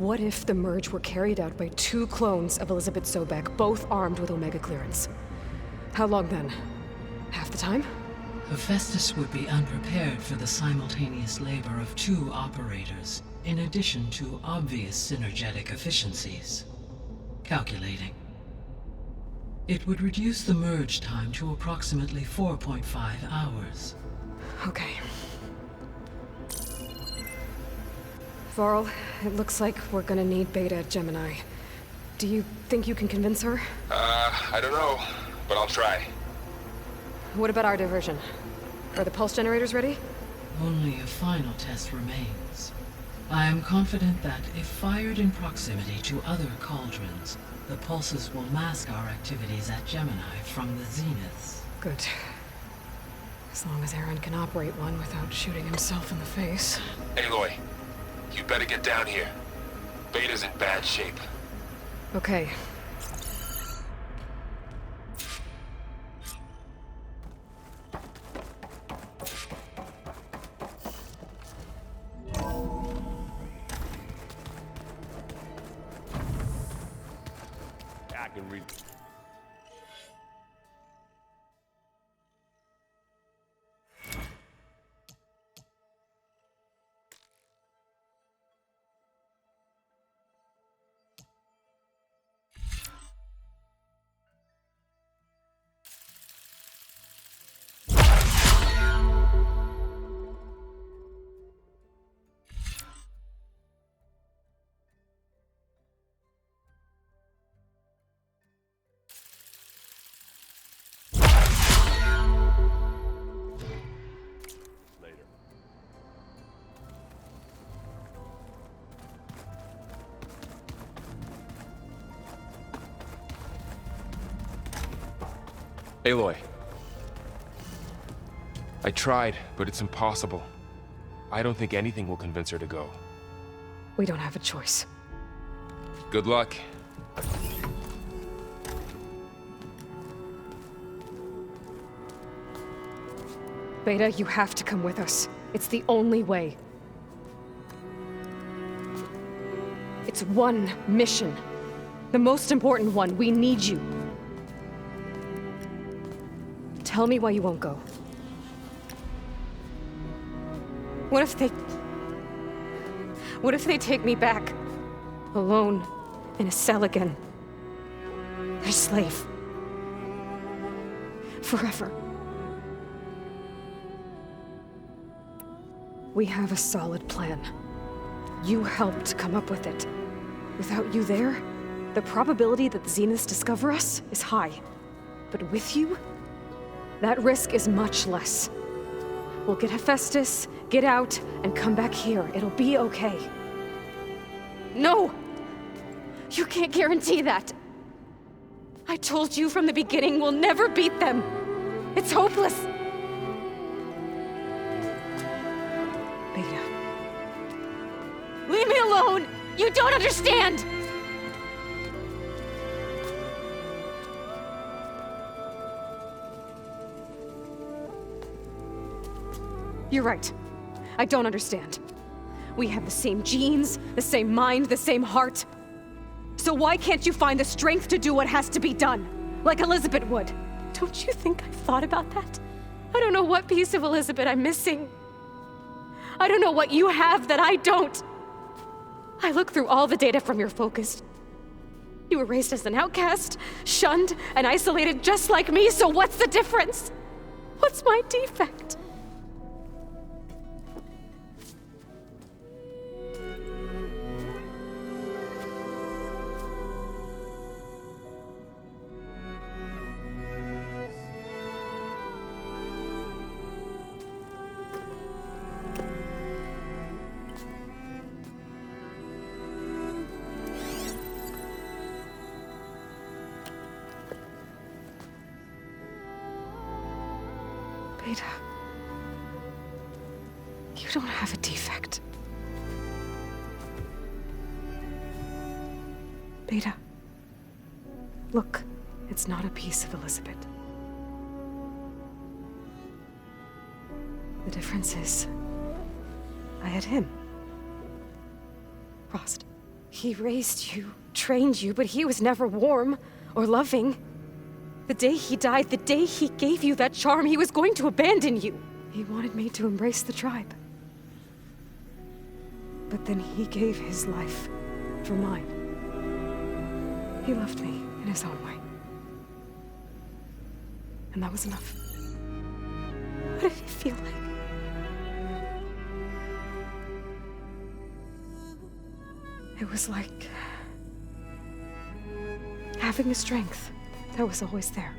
What if the merge were carried out by two clones of Elizabeth Sobek, both armed with Omega clearance? How long then? Half the time? Hephaestus would be unprepared for the simultaneous labor of two operators, in addition to obvious synergetic efficiencies. Calculating. It would reduce the merge time to approximately 4.5 hours. Okay. Varl, it looks like we're gonna need Beta at Gemini. Do you think you can convince her? I don't know, but I'll try. What about our diversion? Are the pulse generators ready? Only a final test remains. I am confident that if fired in proximity to other cauldrons, the pulses will mask our activities at Gemini from the zeniths. Good. As long as Aaron can operate one without shooting himself in the face. Aloy, you better get down here. Beta's in bad shape. Okay. I can read. Aloy. I tried, but it's impossible. I don't think anything will convince her to go. We don't have a choice. Good luck. Beta, you have to come with us. It's the only way. It's one mission. The most important one. We need you. Tell me why you won't go. What if they take me back? Alone, in a cell again. Their slave. Forever. We have a solid plan. You helped come up with it. Without you there, the probability that the Zeniths discover us is high. But with you, that risk is much less. We'll get Hephaestus, get out, and come back here. It'll be okay. No! You can't guarantee that. I told you from the beginning we'll never beat them. It's hopeless. Beta. Leave me alone! You don't understand! You're right. I don't understand. We have the same genes, the same mind, the same heart. So why can't you find the strength to do what has to be done? Like Elizabeth would. Don't you think I've thought about that? I don't know what piece of Elizabeth I'm missing. I don't know what you have that I don't. I look through all the data from your focus. You were raised as an outcast, shunned, and isolated just like me, so what's the difference? What's my defect? Beta, you don't have a defect. Beta, look, it's not a piece of Elizabeth. The difference is, I had him. Frost. He raised you, trained you, but he was never warm or loving. The day he died, the day he gave you that charm, he was going to abandon you. He wanted me to embrace the tribe. But then he gave his life for mine. He loved me in his own way. And that was enough. What did it feel like? It was like having a strength that was always there.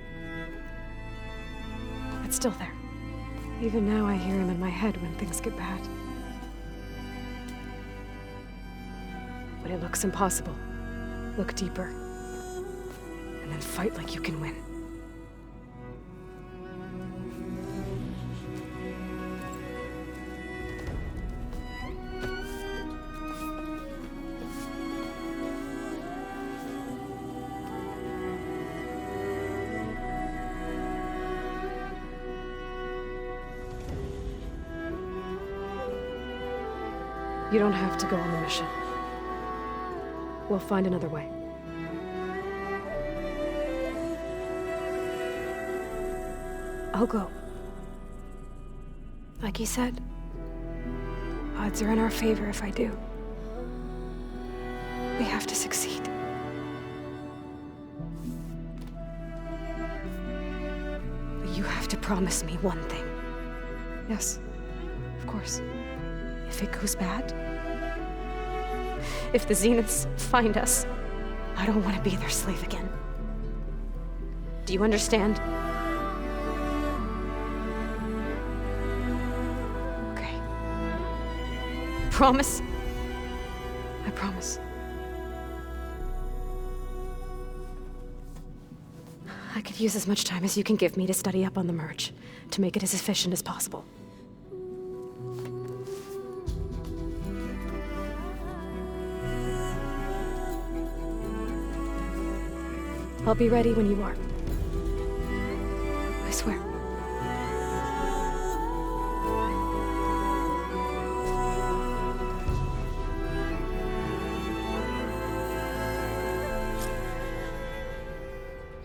It's still there. Even now I hear him in my head when things get bad. When it looks impossible, look deeper. And then fight like you can win. You don't have to go on the mission. We'll find another way. I'll go. Like you said, odds are in our favor if I do. We have to succeed. But you have to promise me one thing. Yes, of course. If it goes bad, if the Zeniths find us, I don't want to be their slave again. Do you understand? Okay. Promise? I promise. I could use as much time as you can give me to study up on the merge, to make it as efficient as possible. I'll be ready when you are. I swear.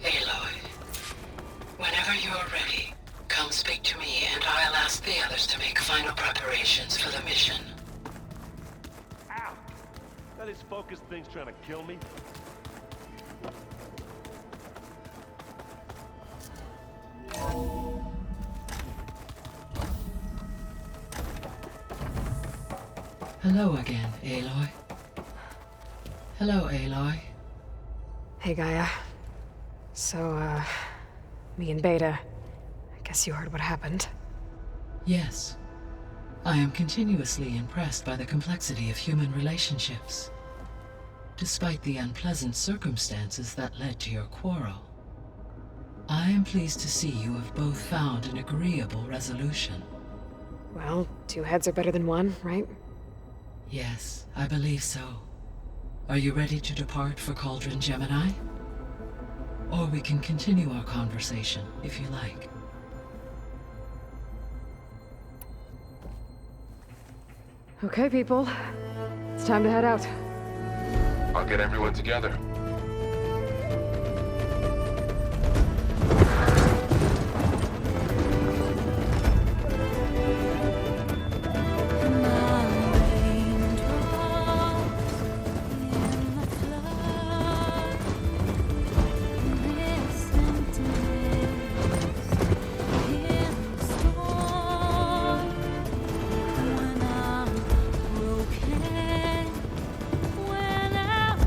Aloy, whenever you're ready, come speak to me and I'll ask the others to make final preparations for the mission. Ow! That is focused things trying to kill me? Hello again, Aloy. Hello, Aloy. Hey, Gaia. So, me and Beta, I guess you heard what happened. Yes. I am continuously impressed by the complexity of human relationships. Despite the unpleasant circumstances that led to your quarrel, I am pleased to see you have both found an agreeable resolution. Well, two heads are better than one, right? Yes, I believe so. Are you ready to depart for Cauldron Gemini? Or we can continue our conversation, if you like. Okay, people. It's time to head out. I'll get everyone together. When I'm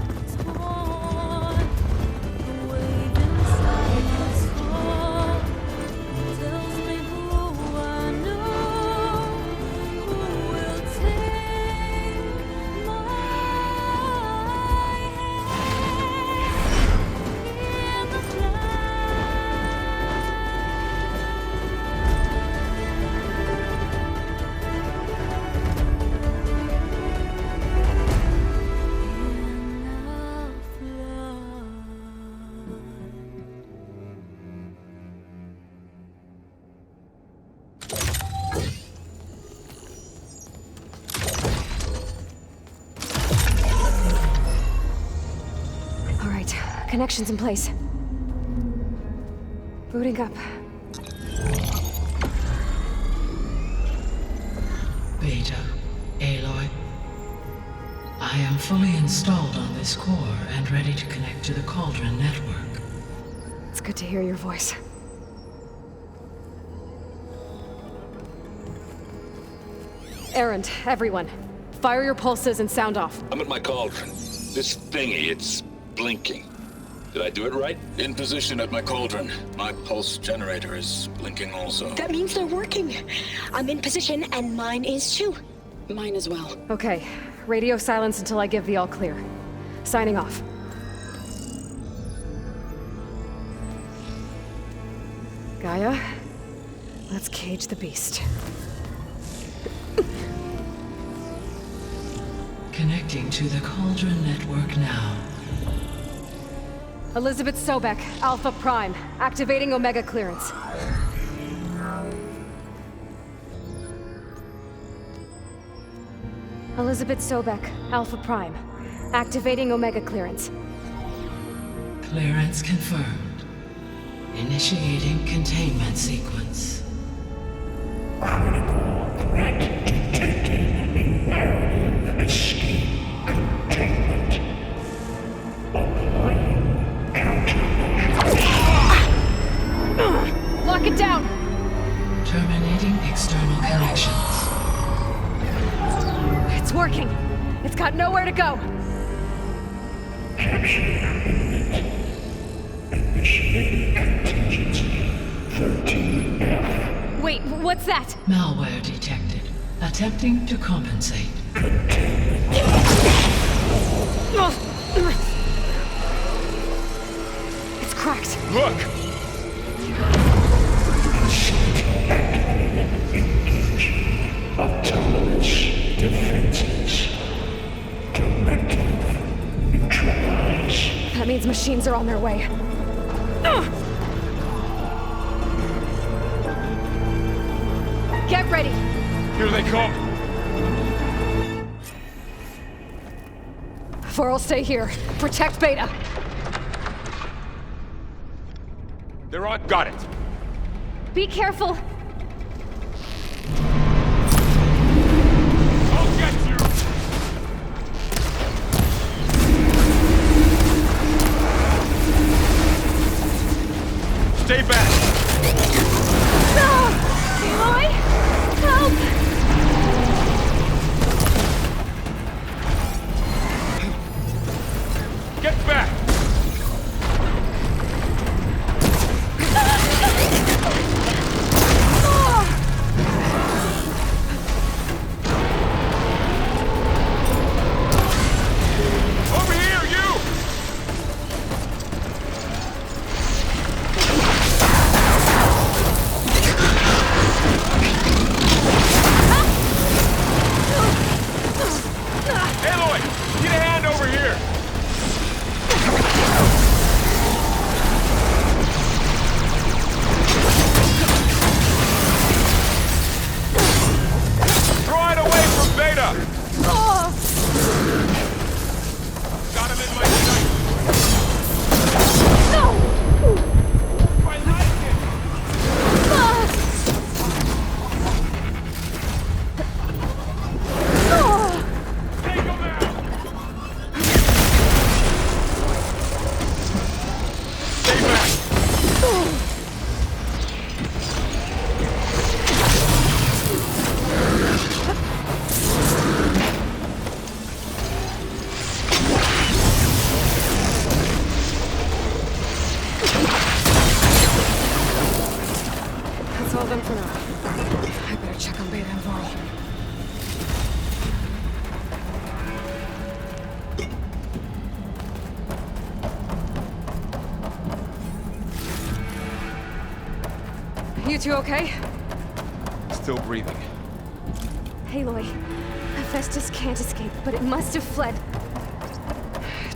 Connection's in place. Booting up. Beta, Aloy. I am fully installed on this core and ready to connect to the Cauldron network. It's good to hear your voice. Erend, everyone. Fire your pulses and sound off. I'm at my cauldron. This thingy, it's blinking. Did I do it right? In position at my cauldron. My pulse generator is blinking also. That means they're working. I'm in position, and mine is too. Mine as well. Okay. Radio silence until I give the all clear. Signing off. Gaia, let's cage the beast. Connecting to the Cauldron network now. Elizabeth Sobek, Alpha Prime, activating Omega clearance. Elizabeth Sobek, Alpha Prime, activating Omega clearance. Clearance confirmed. Initiating containment sequence. Critical threat detected. Imperative escape containment. Applying countermeasures. Lock it down! Terminating external connections. It's working! It's got nowhere to go! Capture imminent. Initiating contingency 13F. Wait, what's that? Malware detected. Attempting to compensate. It's cracked. Look! Engaging autonomous defenses. Directive neutralize. That means machines are on their way. Get ready! Here they come! Vor'll stay here. Protect Beta. They're on. Got it! Be careful! I'll get you! Stay back! No! Aloy! Help! Get back! Over here, you! Aloy! Get a hand over here! Draw it away from Beta! Got him in my sight! I like it! Take him out! Stay back! That's all done for now. I better check on Beta and Vor'll. You two okay? Still breathing. Aloy, Hephaestus can't escape, but it must have fled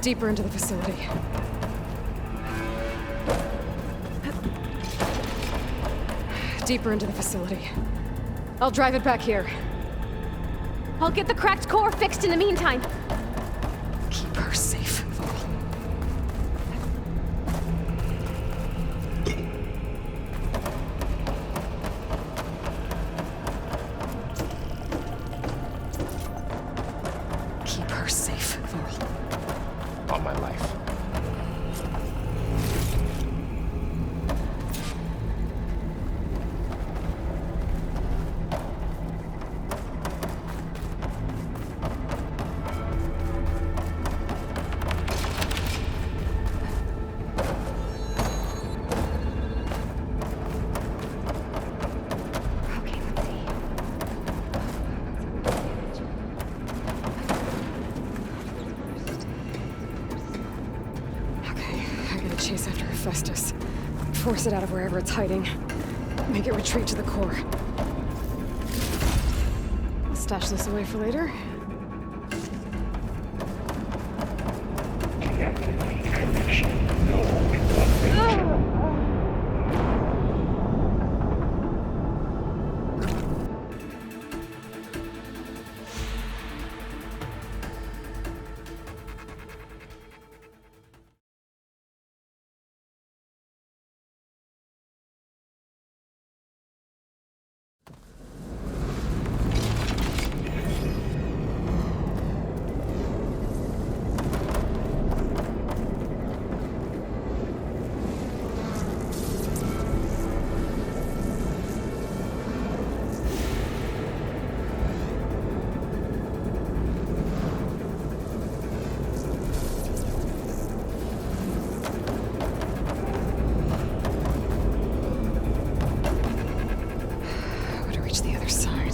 deeper into the facility. Deeper into the facility. I'll drive it back here. I'll get the cracked core fixed in the meantime. Keep her safe, Vor'll. on my life. Okay, let's see. Okay, I gotta chase after Hephaestus. Force it out of wherever it's hiding. Make it retreat to the core. I'll stash this away for later. Deactivate connection. No interruption. I gotta reach the other side.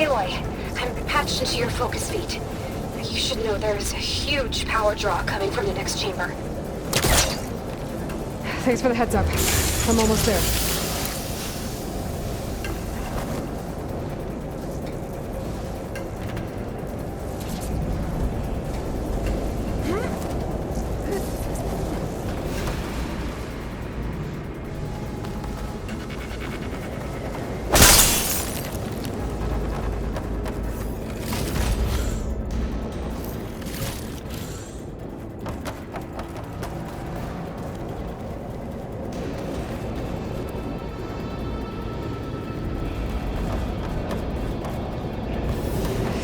Aloy, I'm patched into your focus feed. You should know there's a huge power draw coming from the next chamber. Thanks for the heads up. I'm almost there.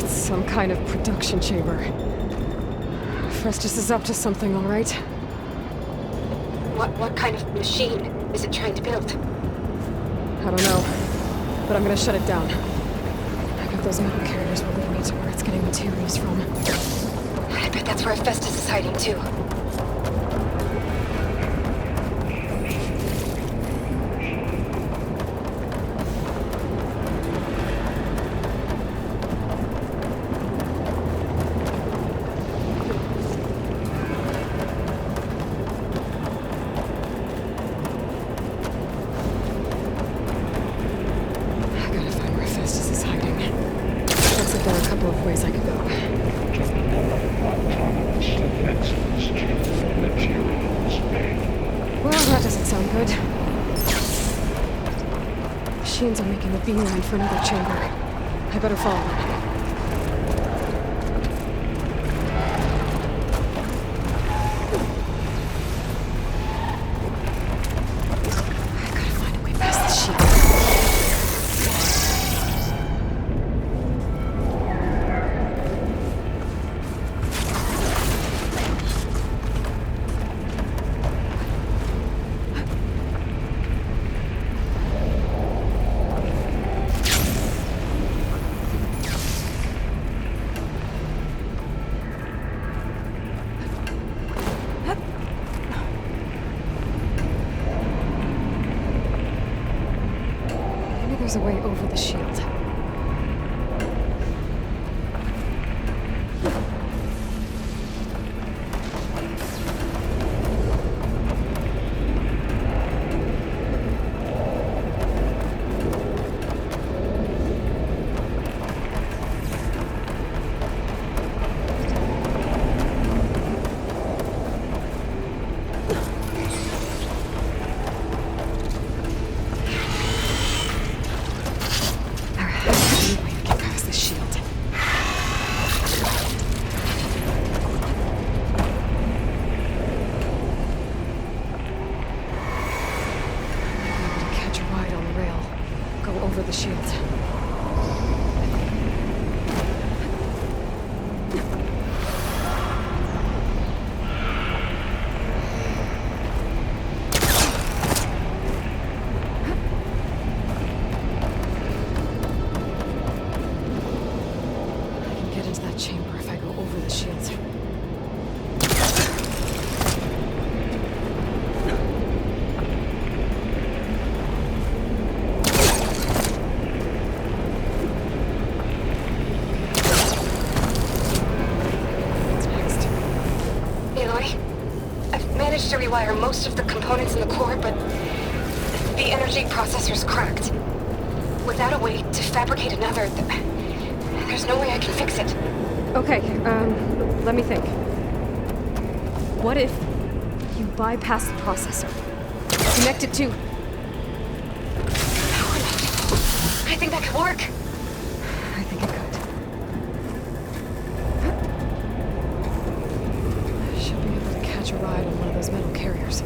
Some kind of production chamber. Hephaestus is up to something, all right? What kind of machine is it trying to build? I don't know, but I'm gonna shut it down. I bet those metal carriers will lead me to where it's getting materials from. I bet that's where Hephaestus is hiding too. I gotta find where Hephaestus is hiding. Looks like there are a couple of ways I could go. Autonomous defenses. Materials made. Well, that doesn't sound good. Machines are making a beeline for another chamber. I better follow them. I gotta find a way past the shield. Maybe there's a way over the shield. over the shields. I can get into that chamber if I go over the shields. To rewire most of the components in the core, but the energy processor's cracked. Without a way to fabricate another, there's no way I can fix it. Okay, let me think. What if you bypass the processor? Connect it to... Power lift. I think that could work. I think it could. I should be able to catch a ride on one of those metal carriers.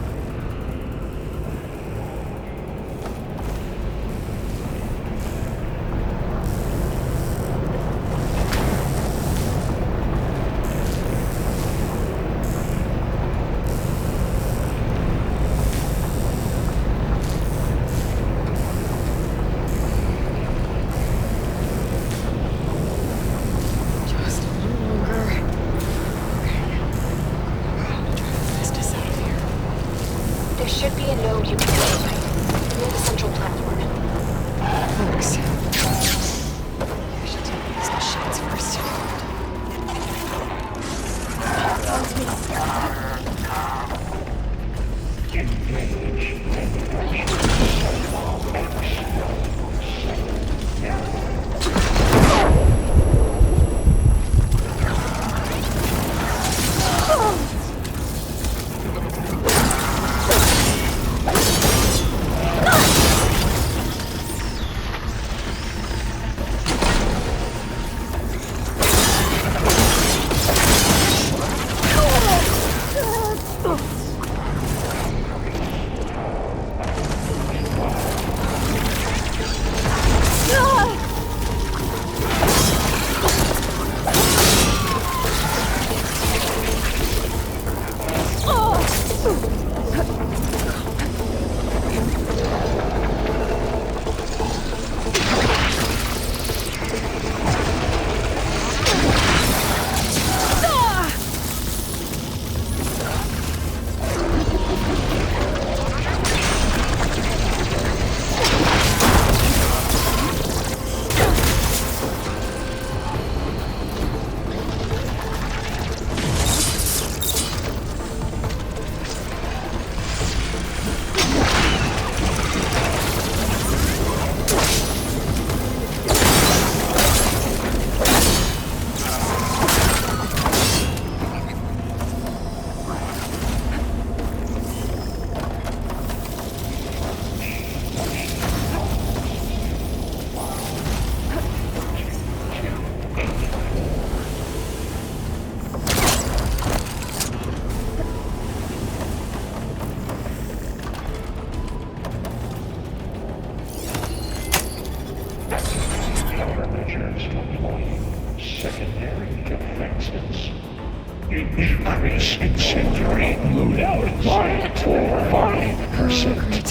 Just a little longer. There should be a node you can activate near the central platform. Thanks. I should take these machines first. Engage manufacturing Sunwall countermeasures deployed. Secondary defenses. Increase incendiary loadout by 5%. Great.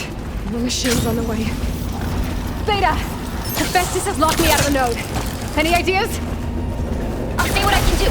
More machines on the way. Beta! Hephaestus has locked me out of the node. Any ideas? I'll see what I can do.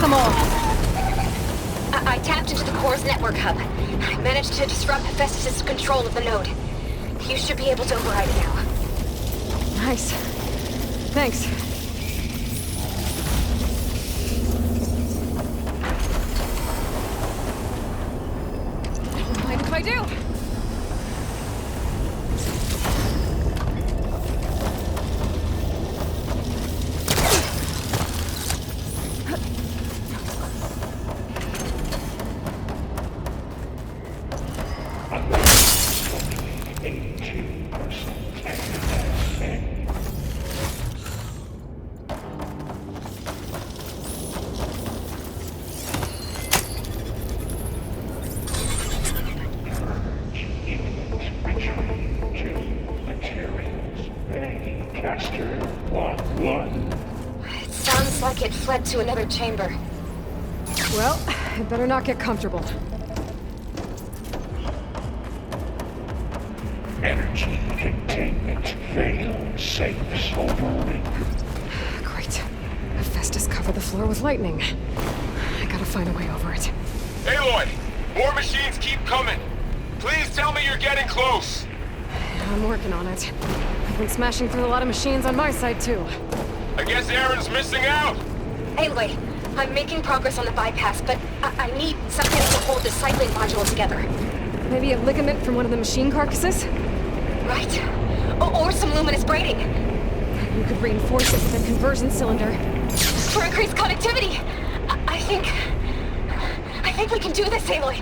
them all. I tapped into the core's network hub. I managed to disrupt Hephaestus' control of the node. You should be able to override it now. Nice. Thanks. Don't mind if I do. Caster 1-1. It sounds like it fled to another chamber. Well, I better not get comfortable. Energy containment failed. Safe overring. Great. Hephaestus covered the floor with lightning. I gotta find a way over it. Aloy! More machines keep coming! Please tell me you're getting close! I'm working on it. I've been smashing through a lot of machines on my side, too. I guess Aaron's missing out! Aloy, I'm making progress on the bypass, but I need something to hold the cycling module together. Maybe a ligament from one of the machine carcasses? Right? Or some luminous braiding. You could reinforce it with a conversion cylinder. For increased connectivity. I think we can do this, Aloy.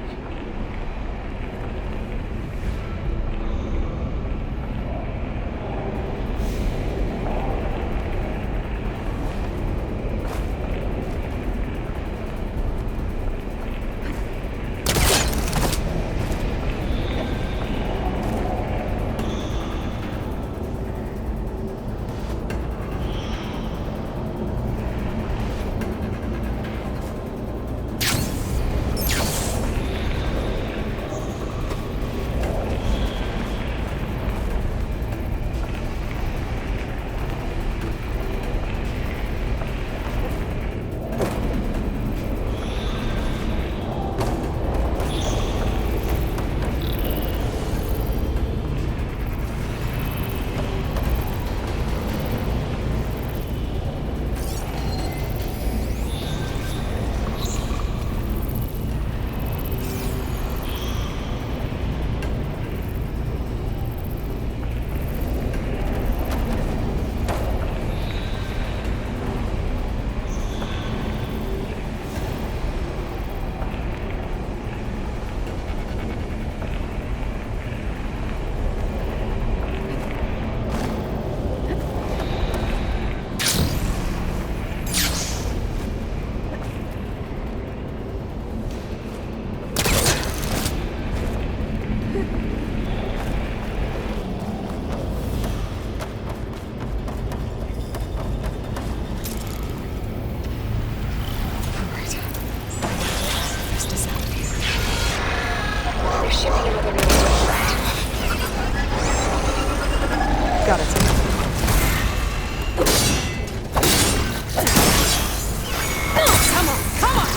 Got it. Come on, come on!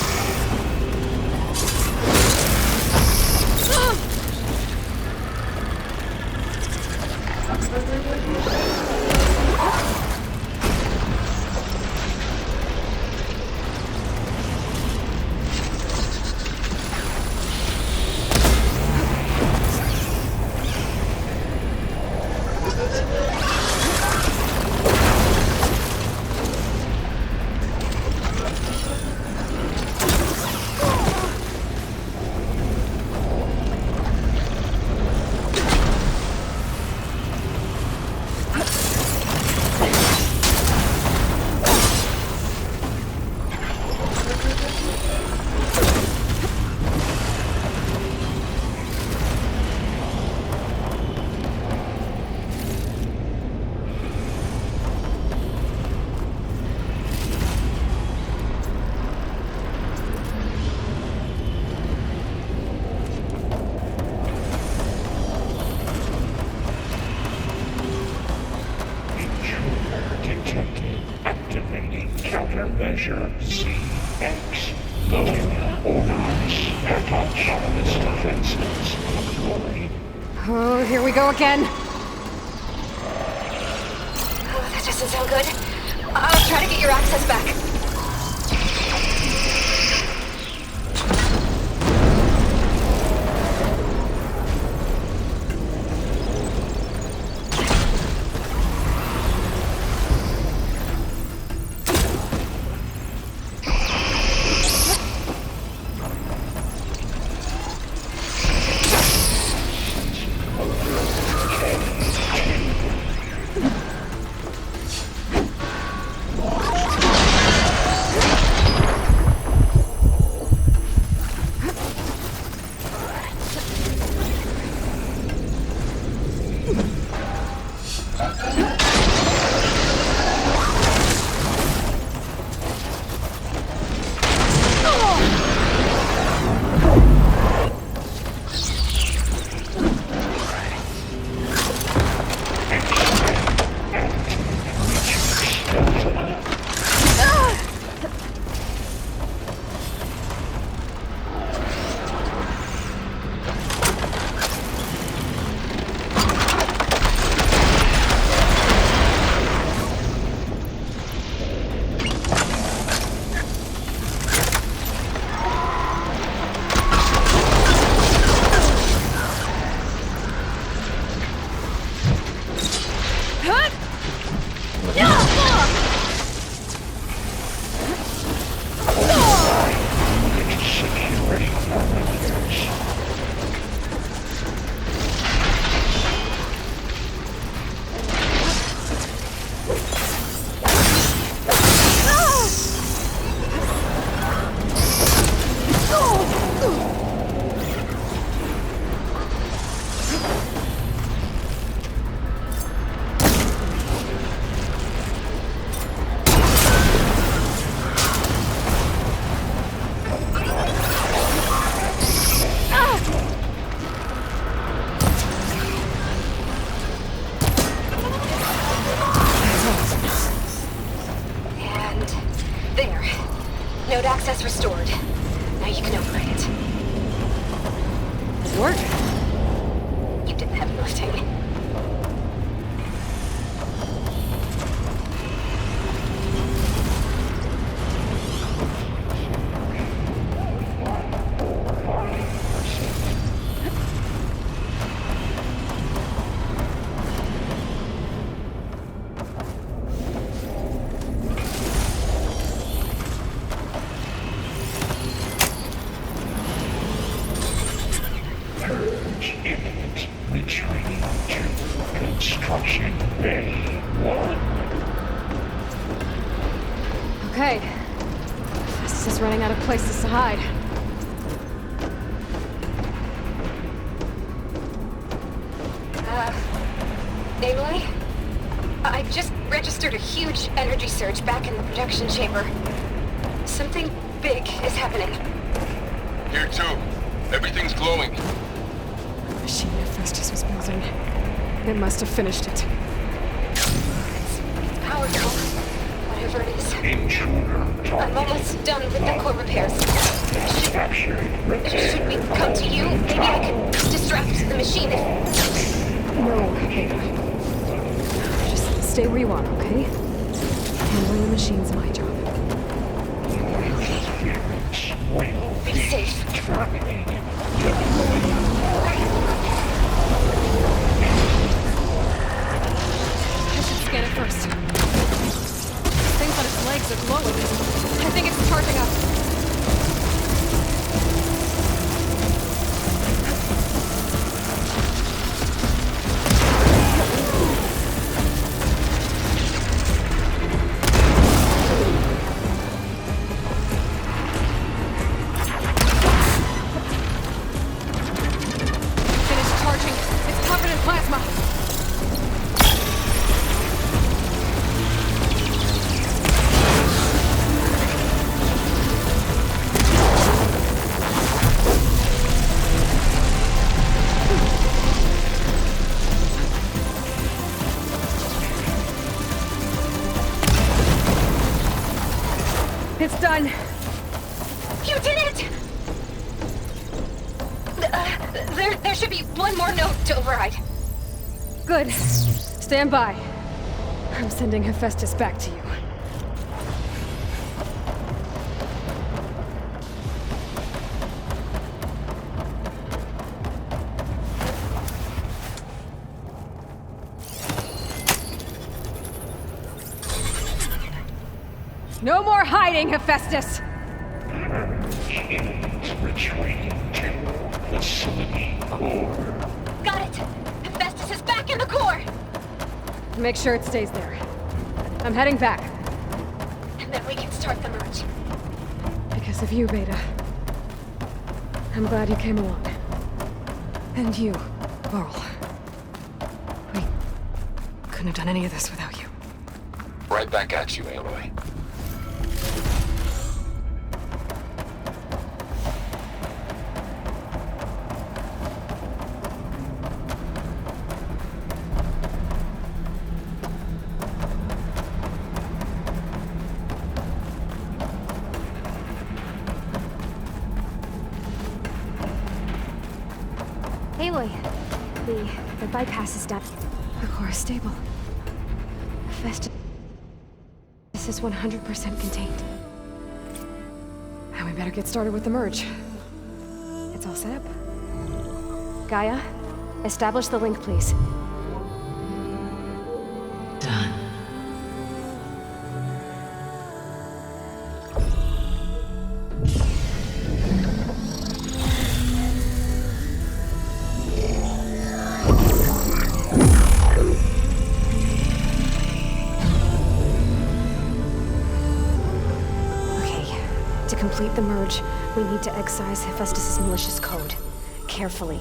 Intruder detected. Activating countermeasure CX. Package its defenses deployed. Oh, here we go again. Oh, that doesn't sound good. I'll try to get your access back. Node access restored. Now you can open it. It worked. You did the heavy lifting. Retreating to Construction Bay 1. Okay. This is running out of places to hide. Aloy? I just registered a huge energy surge back in the production chamber. Something big is happening. Here too. Everything's glowing. The machine Hephaestus was building. It must have finished it. It's powerful. Whatever it is. Intruder I'm target. almost done with the core repairs. Captured. Should we come to you? Maybe I can distract the machine if... No, Ava. Just stay where you are, okay? Handling the machine's my job. Interference will Be safe. terminated. I should scan it first. Things on its legs are glowing. I think it's charging up. Finished charging. It's covered in plasma. It's done. You did There should be one more note to override. Good. Stand by. I'm sending Hephaestus back to you. No more hiding, Hephaestus! Retreating to the City core. Got it! Hephaestus is back in the core! Make sure it stays there. I'm heading back. And then we can start the merge. Because of you, Beta. I'm glad you came along. And you, Varl. We couldn't have done any of this without you. Right back at you, Aloy. Aloy, the bypass is done. The core is stable. Hephaestus is 100% contained. And we better get started with the merge. It's all set up. Gaia, establish the link, please. Done. To complete the merge, we need to excise Hephaestus' malicious code. Carefully.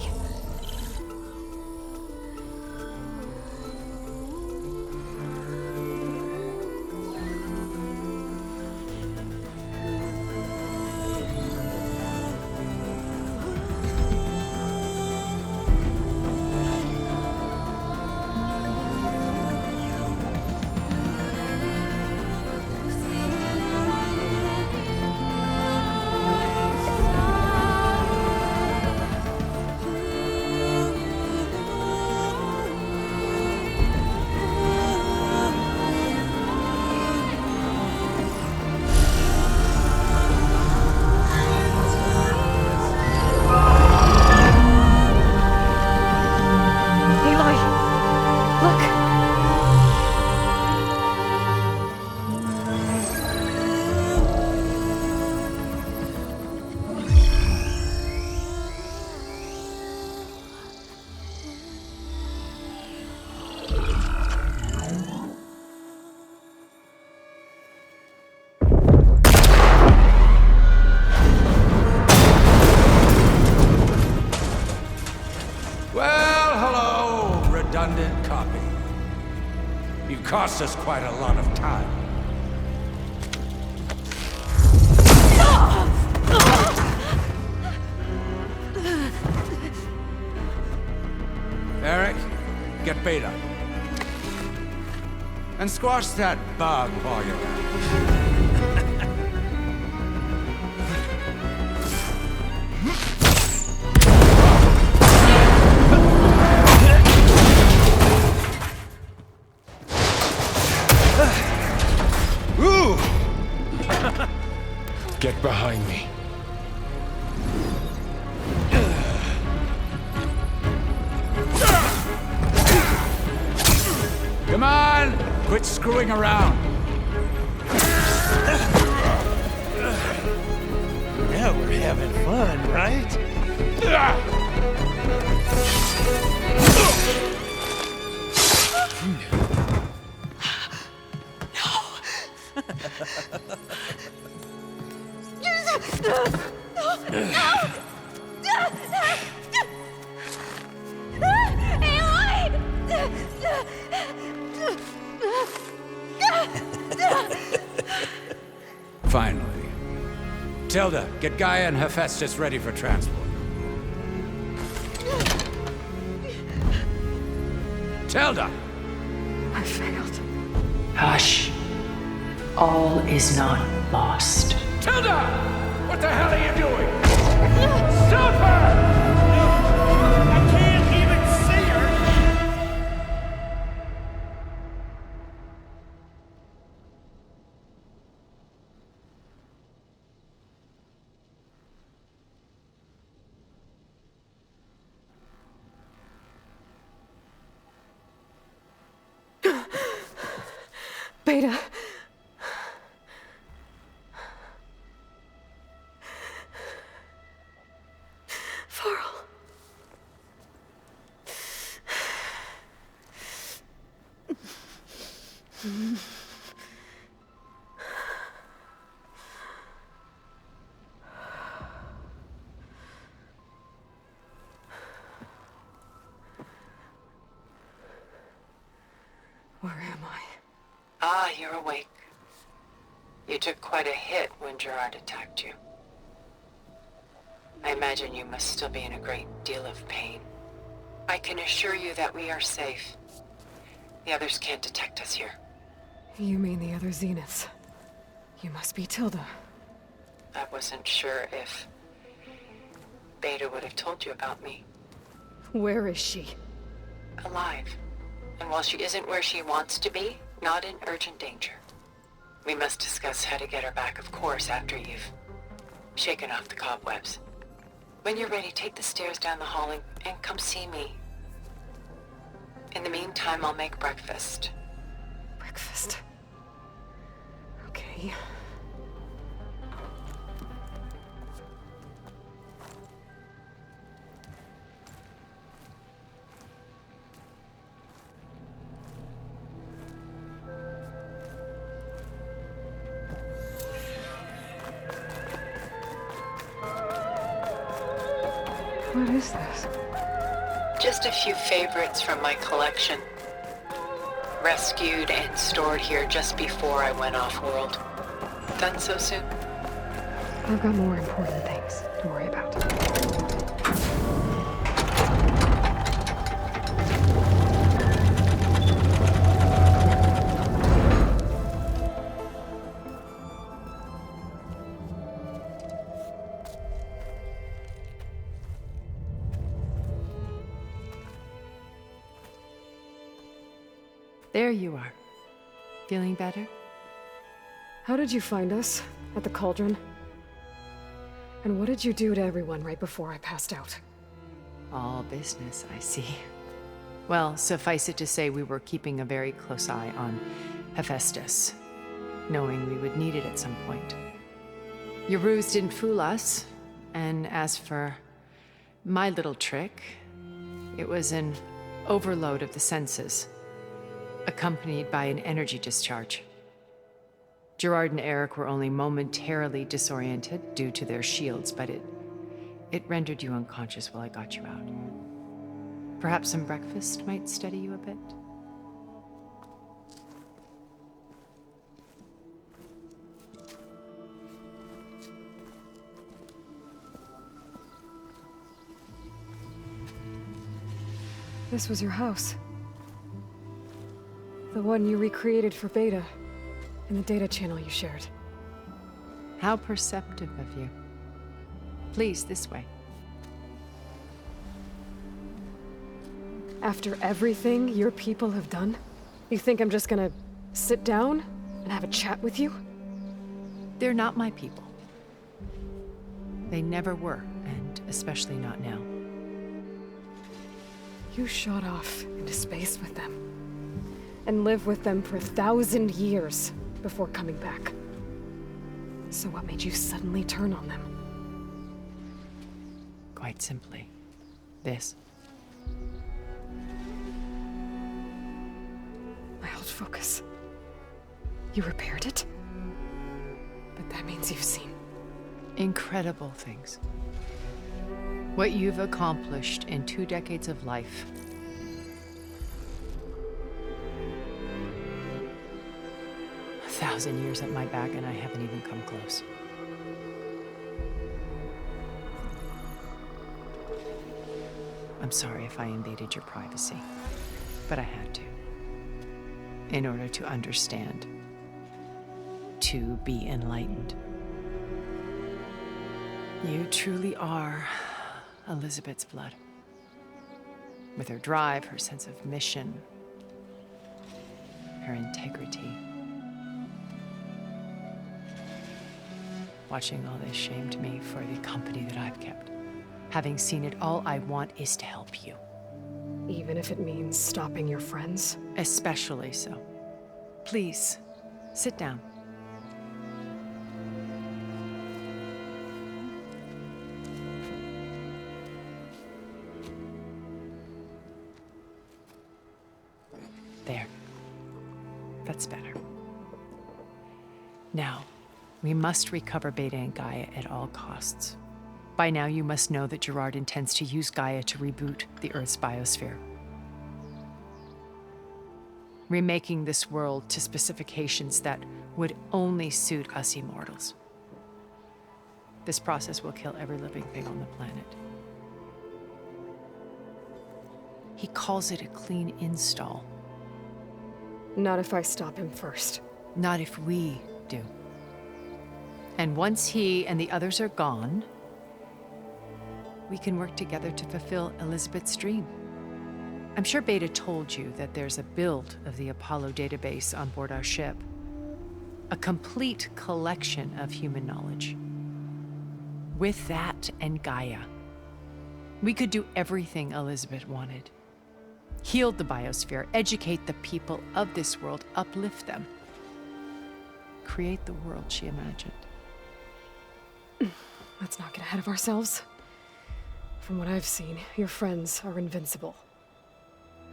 Redundant copy. You cost us quite a lot of time. Eric, get Beta. And squash that bug while you're at it. Get behind me. Come on! Quit screwing around! Now we're having fun, right? Finally. Tilda, get Gaia and Hephaestus ready for transport. Tilda! I failed. Hush. All is not lost. Tilda! What the hell are you doing? Stop her! Beta. Varl. Where am I? Ah, you're awake. You took quite a hit when Gerard attacked you. I imagine you must still be in a great deal of pain. I can assure you that we are safe. The others can't detect us here. You mean the other Zeniths? You must be Tilda. I wasn't sure if Beta would have told you about me. Where is she? Alive. And while she isn't where she wants to be, not in urgent danger. We must discuss how to get her back, of course, after you've shaken off the cobwebs. When you're ready, take the stairs down the hall and come see me. In the meantime, I'll make breakfast. Breakfast. Okay. What is this? Just a few favorites from my collection. Rescued and stored here just before I went off-world. Done so soon? I've got more important things to worry about. There you are. Feeling better? How did you find us? At the Cauldron? And what did you do to everyone right before I passed out? All business, I see. Well, suffice it to say we were keeping a very close eye on Hephaestus, knowing we would need it at some point. Your ruse didn't fool us, and as for my little trick, it was an overload of the senses, accompanied by an energy discharge. Gerard and Eric were only momentarily disoriented due to their shields, but it rendered you unconscious while I got you out. Perhaps some breakfast might steady you a bit? This was your house. The one you recreated for Beta, in the data channel you shared. How perceptive of you. Please, this way. After everything your people have done, you think I'm just gonna sit down and have a chat with you? They're not my people. They never were, and especially not now. You shot off into space with them, and lived with them for 1,000 years before coming back. So what made you suddenly turn on them? Quite simply, this. My old focus. You repaired it? But that means you've seen incredible things. What you've accomplished in 2 decades of life. A 1,000 years at my back and I haven't even come close. I'm sorry if I invaded your privacy, but I had to. In order to understand. To be enlightened. You truly are Elizabeth's blood. With her drive, her sense of mission, her integrity. Watching all this shamed me for the company that I've kept. Having seen it, all I want is to help you. Even if it means stopping your friends? Especially so. Please, Sit down. There. That's better. Now, we must recover Beta and Gaia at all costs. By now, you must know that Gerard intends to use Gaia to reboot the Earth's biosphere, remaking this world to specifications that would only suit us immortals. This process will kill every living thing on the planet. He calls it a clean install. Not if I stop him first. Not if we do. And once he and the others are gone, we can work together to fulfill Elizabeth's dream. I'm sure Beta told you that there's a build of the Apollo database on board our ship. A complete collection of human knowledge. With that and Gaia, we could do everything Elizabeth wanted. Heal the biosphere, educate the people of this world, uplift them. Create the world she imagined. Let's not get ahead of ourselves. From what I've seen, your friends are invincible.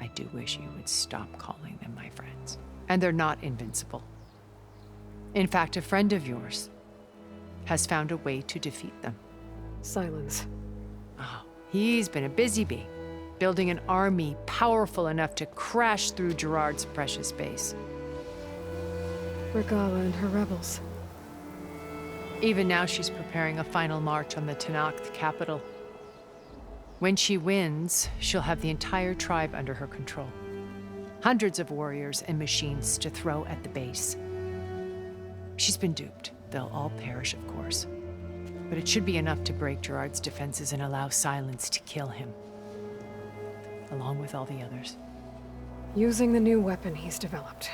I do wish you would stop calling them my friends. And they're not invincible. In fact, a friend of yours has found a way to defeat them. Silence. Oh, he's been a busy bee, building an army powerful enough to crash through Gerard's precious base. Regala and her rebels. Even now, she's preparing a final march on the Tenakth capital. When she wins, she'll have the entire tribe under her control. Hundreds of warriors and machines to throw at the base. She's been duped. They'll all perish, of course. But it should be enough to break Gerard's defenses and allow Silence to kill him. Along with all the others. Using the new weapon he's developed.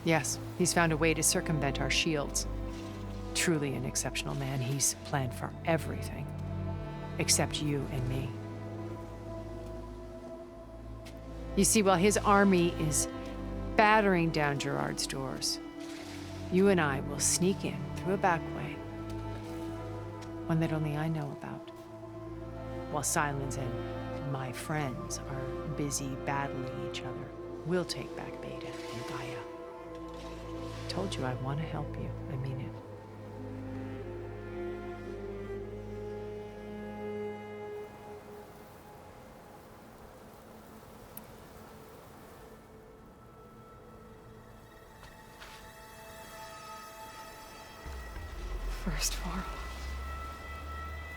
Yes, he's found a way to circumvent our shields. Truly an exceptional man. He's planned for everything. Except you and me. You see, while his army is battering down Gerard's doors, you and I will sneak in through a back way. One that only I know about. While Silence and my friends are busy battling each other, we'll take back Beta and Gaia. I told you I want to help you. I mean it. First Varl.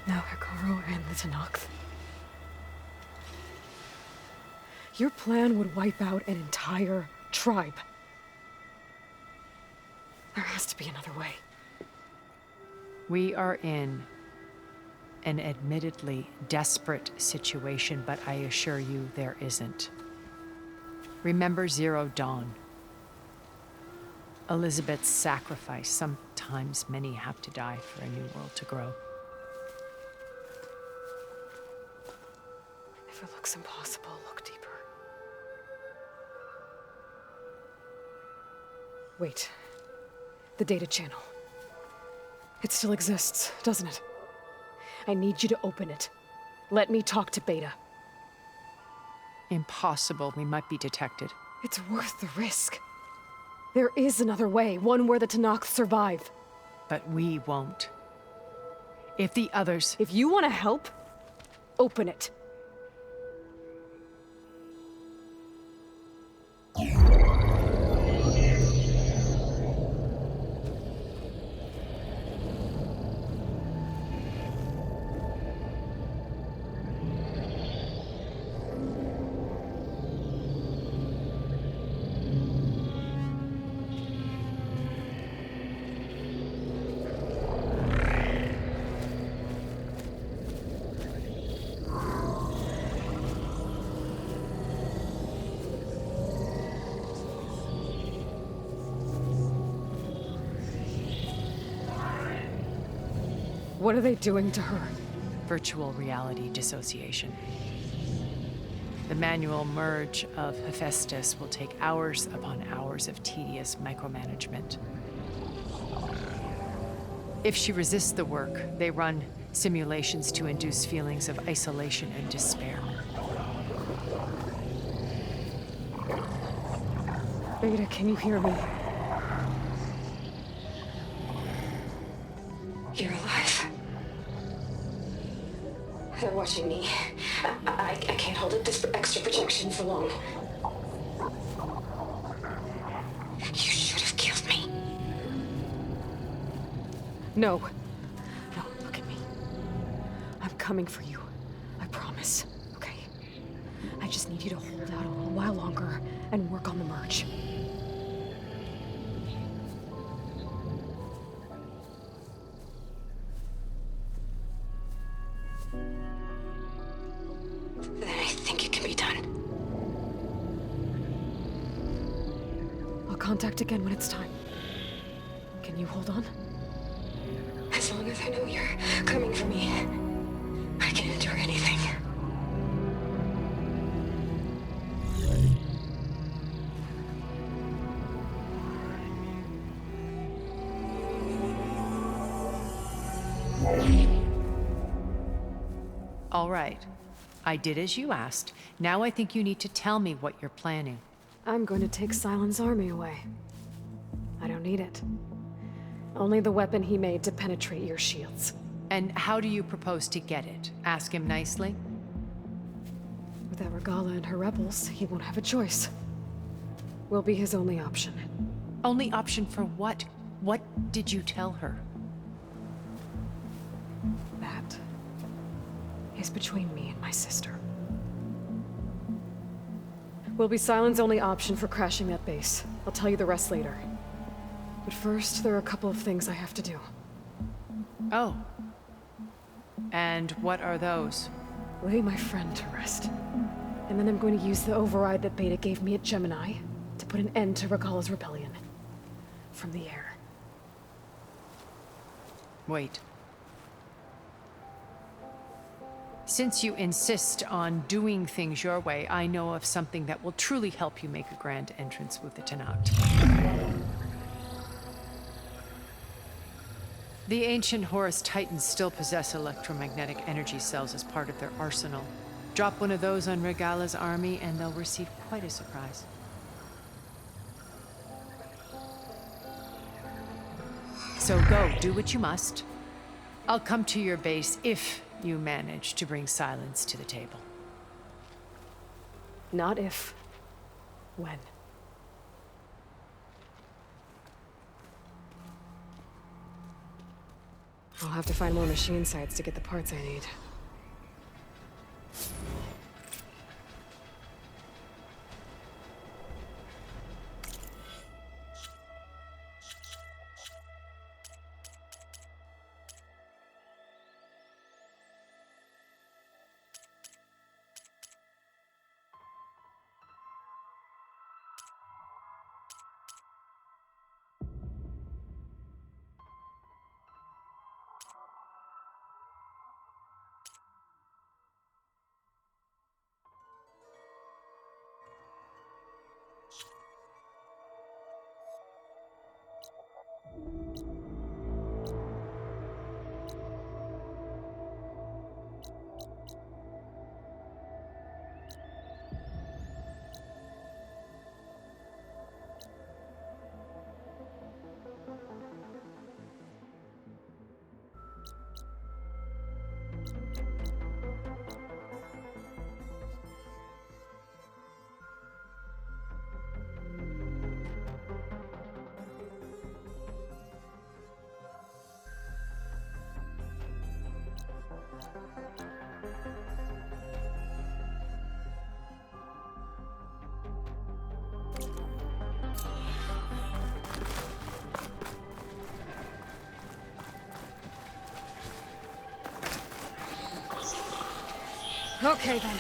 Now Hekarro and the Tenakth. Your plan would wipe out an entire tribe. There has to be another way. We are in an admittedly desperate situation, but I assure you there isn't. Remember Zero Dawn. Elizabeth's sacrifice. Sometimes many have to die for a new world to grow. If it looks impossible, look deeper. Wait. The data channel. It still exists, doesn't it? I need you to open it. Let me talk to Beta. Impossible. We might be detected. It's worth the risk. There is another way, one where the Tenakth survive. But we won't. If the others... If you want to help, open it. What are they doing to her? Virtual reality dissociation. The manual merge of Hephaestus will take hours upon hours of tedious micromanagement. If she resists the work, they run simulations to induce feelings of isolation and despair. Beta, can you hear me? You're alive. They're watching me. I can't hold up this extra protection for long. You should have killed me. No. No, look at me. I'm coming for you. I promise. Okay? I just need you to hold out a little while longer and work on the merge. Then I think it can be done. I'll contact again when it's time. Can you hold on? As long as I know you're coming for me, I can endure anything. All right. I did as you asked. Now I think you need to tell me what you're planning. I'm going to take Sylens' army away. I don't need it. Only the weapon he made to penetrate your shields. And how do you propose to get it? Ask him nicely? Without Regala and her rebels, he won't have a choice. We'll be his only option. Only option for what? What did you tell her? That is between me and my sister. Will be Sylens' only option for crashing that base. I'll tell you the rest later. But first, there are a couple of things I have to do. Oh. And what are those? Lay my friend to rest. And then I'm going to use the override that Beta gave me at Gemini to put an end to Regala's rebellion. From the air. Wait. Since you insist on doing things your way, I know of something that will truly help you make a grand entrance with the Tenakth. The ancient Horus Titans still possess electromagnetic energy cells as part of their arsenal. Drop one of those on Regala's army and they'll receive quite a surprise. So go, do what you must. I'll come to your base if you manage to bring Sylens to the table. Not if. When. I'll have to find more machine sites to get the parts I need. Okay, then.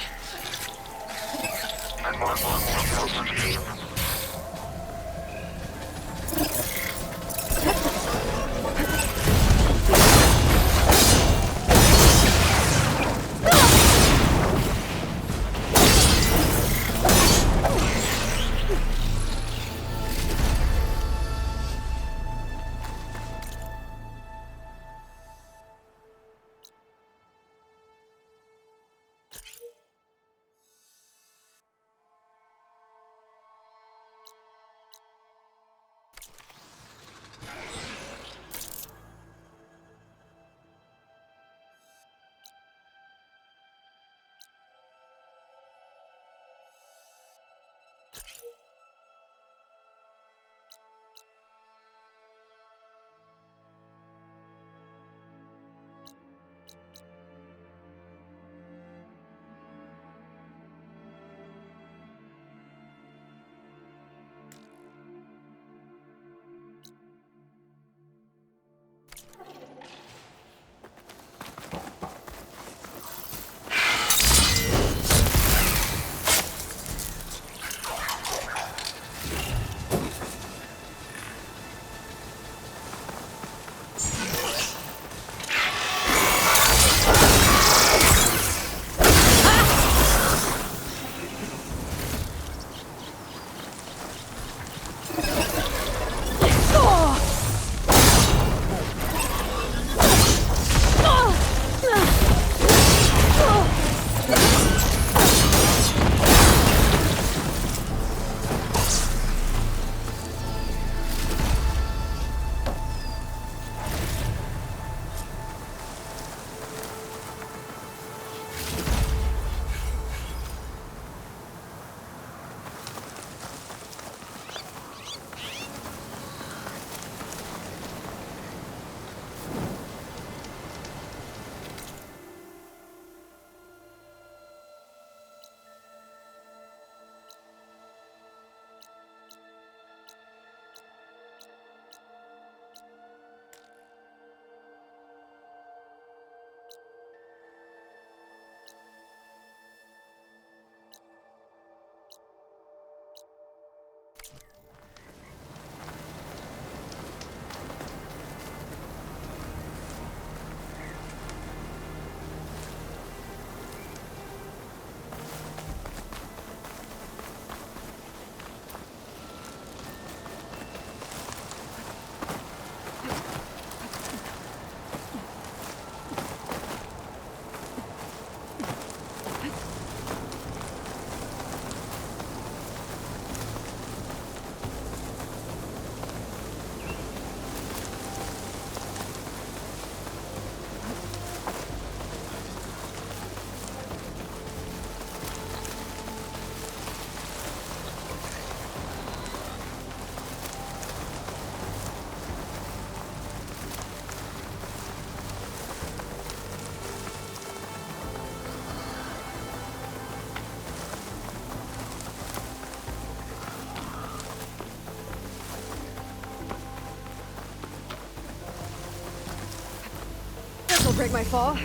break my fall?